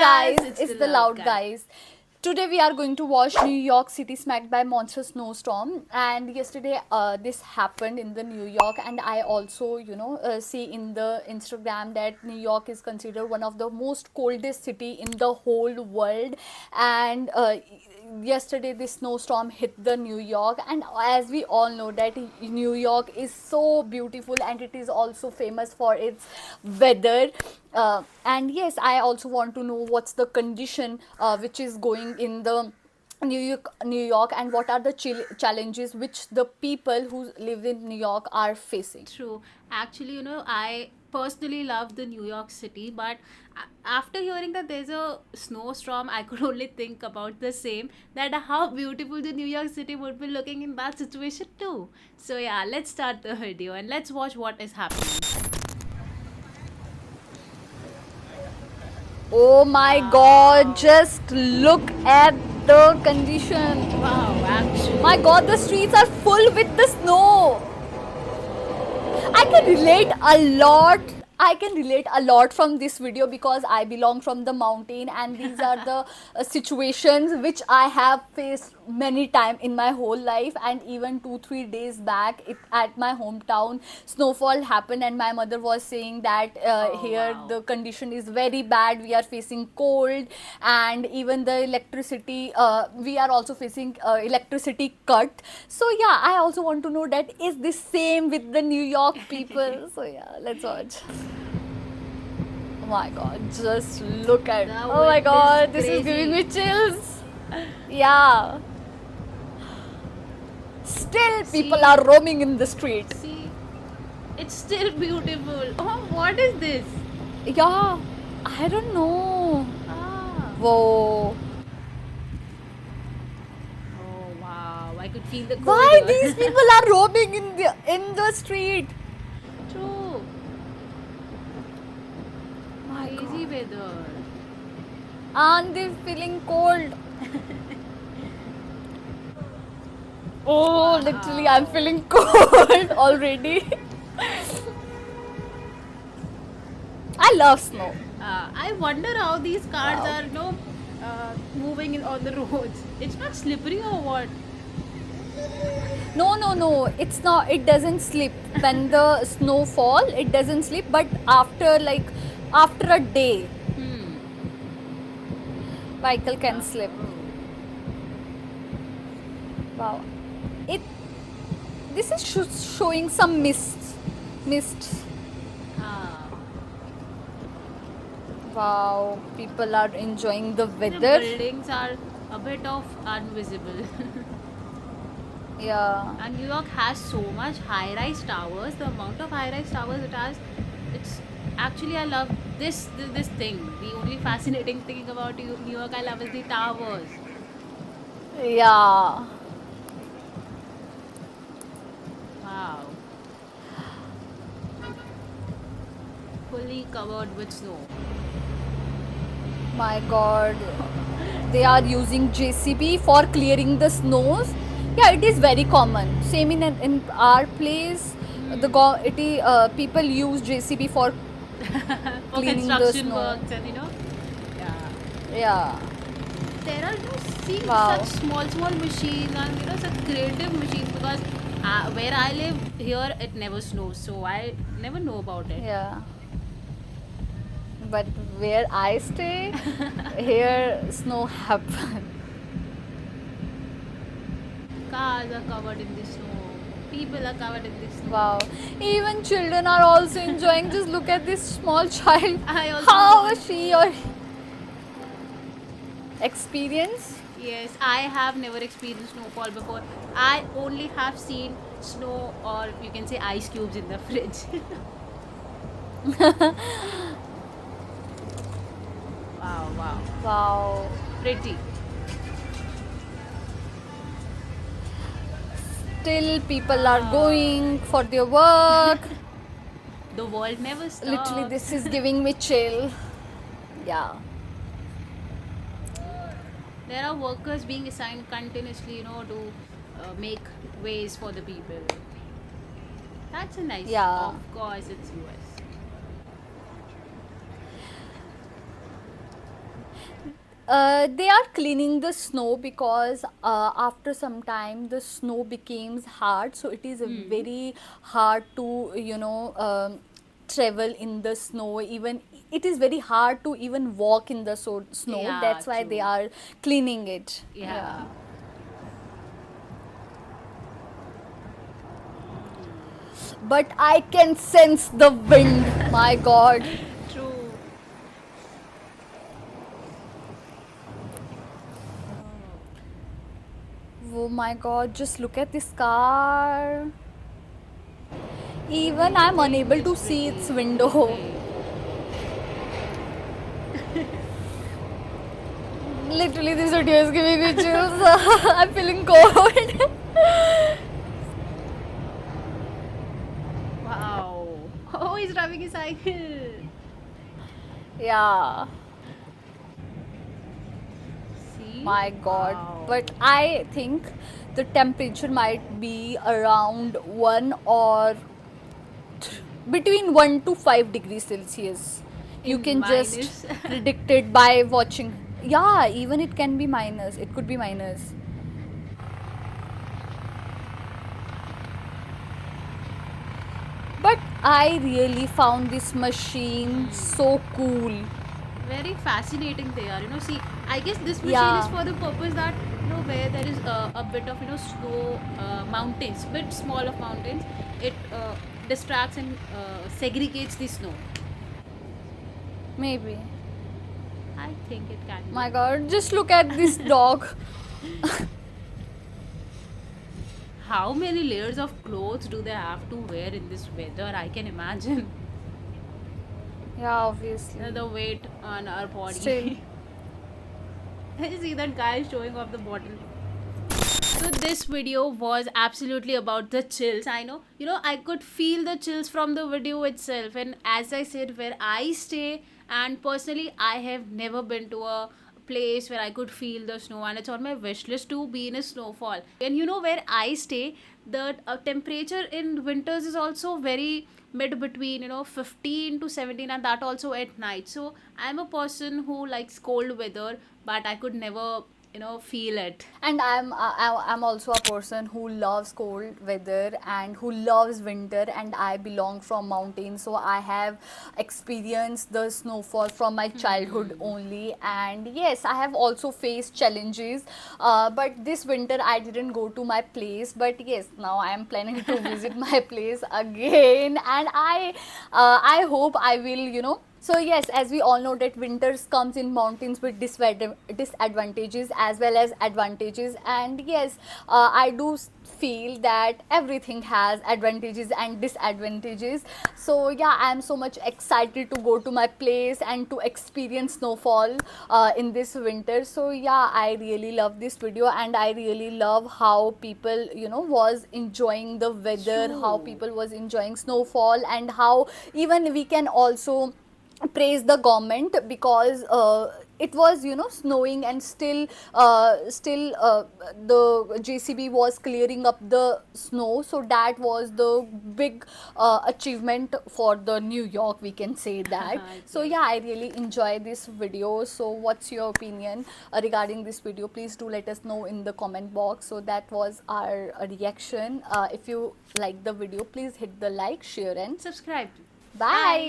guys, it's it's the the Loud Loud Guy. Guys. Today we are going to watch New York City smacked by monster snowstorm. And yesterday, this happened in the New York, and I also, see in the Instagram that New York is considered one of the most coldest city in the whole world. And yesterday, this snowstorm hit the New York, and as we all know that New York is so beautiful, and it is also famous for its weather. And yes, I also want to know what's the condition which is going in the New York, and what are the challenges which the people who live in New York are facing. True. Actually, I personally love the New York City, but after hearing that there's a snowstorm, I could only think about the same, that how beautiful the New York City would be looking in that situation too. So yeah, let's start the video and let's watch what is happening. Oh my God! Wow. Just look at the condition. Wow, My actually. God, the streets are full with the snow. I can relate a lot. I can relate a lot from this video because I belong from the mountain, and these are the situations which I have faced many times in my whole life. And even 2 3 days back, at my hometown, snowfall happened, and my mother was saying that Oh, here wow. the condition is very bad. We are facing cold, and even the electricity. We are also facing electricity cut. So yeah, I also want to know that is this same with the New York people. So yeah, let's watch. Oh my God, just look at. The Oh my wind is God, this is giving me crazy. chills. Yeah. Still, people See, are roaming in the street. see, it's still beautiful. Oh, what is this? Yeah, I don't know. Ah. Whoa. Oh wow, I could feel the cold Why here. these people are roaming in the street? True. My Crazy God. weather. Aren't they feeling cold? Oh, literally, I'm Wow. feeling cold already. I love snow. I wonder how these cars Wow. are, moving on the roads. It's not slippery or what? No, no, no. It's not. It doesn't slip when the snow fall. It doesn't slip. But after a day, Hmm. vehicle can slip. Oh. Wow. It. This is showing some mist. Ah. Wow. People are enjoying the The weather. buildings are a bit of invisible. Yeah. And New York has so much high-rise towers. The amount of high-rise towers it has, it's actually I love this thing. The only fascinating thing about New York I love is the towers. Yeah. Wow, fully covered with snow. My God. They are using JCB for clearing the snows. Yeah, it is very common. Same in our place. People use JCB for For cleaning the construction snow. works and yeah. Yeah. There are see such Wow. small machines and such creative machines because where I live here it never snows, so I never know about it. Yeah. But where I stay, here snow happen. Cars are covered in the snow. People are covered in the snow. Wow. Even children are also enjoying. Just look at this small child. I also How want. she or experience. Yes, I have never experienced snowfall before. I only have seen snow or you can say ice cubes in the fridge. Wow, wow. Wow. Pretty. Still, people are Wow. going for their work. The world never Literally, stops. this is giving me chill. Yeah. There are workers being assigned continuously, to make ways for the people. That's a nice. Yeah. Of course, it's US. They are cleaning the snow because after some time the snow becomes hard, so it is Hmm. very hard to travel in the snow. Even it is very hard to even walk in the snow. Yeah, That's why they true. are cleaning it. Yeah. Yeah. But I can sense the wind. My God. True. Oh my God. Just look at this car. Even I'm Everything unable is to see its pretty. window. Okay. Literally, this video is giving me chills. I'm feeling cold. Wow. Oh, he's driving a cycle. Yeah, See? my God. Wow. But I think the temperature might be around 1 or between 1 to 5 degrees Celsius. You In can just minus. predict it by watching. Yeah, even it can be minus. It could be minus. But I really found this machine so cool. Very fascinating they are. See, I guess this machine is Yeah, for the purpose that, where there is a bit of, snow mountains, bit small of mountains, it distracts and segregates the snow. maybe. I think it can be. My God, just look at this dog. How many layers of clothes do they have to wear in this weather? I can imagine. Yeah, obviously. The weight on our Still. body. I see that guy showing off the bottle. So this video was absolutely about the chills. I know, I could feel the chills from the video itself. And as I said, where I stay, and personally, I have never been to a place where I could feel the snow, and it's on my wish list to be in a snowfall. And where I stay, the temperature in winters is also very mid between 15 to 17, and that also at night. So I'm a person who likes cold weather, but I could never feel it. And I'm also a person who loves cold weather and who loves winter, and I belong from mountains, so I have experienced the snowfall from my childhood only. And yes, I have also faced challenges, but this winter I didn't go to my place. But yes, now I am planning to visit my place again, and I hope I will, so yes, as we all know that winters comes in mountains with disadvantages as well as advantages. And yes, I do feel that everything has advantages and disadvantages. So yeah, I am so much excited to go to my place and to experience snowfall in this winter. So yeah, I really love this video, and I really love how people, was enjoying the weather, how True. people was enjoying snowfall, and how even we can also praise the government because it was, snowing, and still the JCB was clearing up the snow. So that was the big achievement for the New York, we can say that. So Yes. yeah, I really enjoy this video. So what's your opinion regarding this video? Please do let us know in the comment box. So that was our reaction. If you like the video, please hit the like, share, and Subscribe. bye. Bye.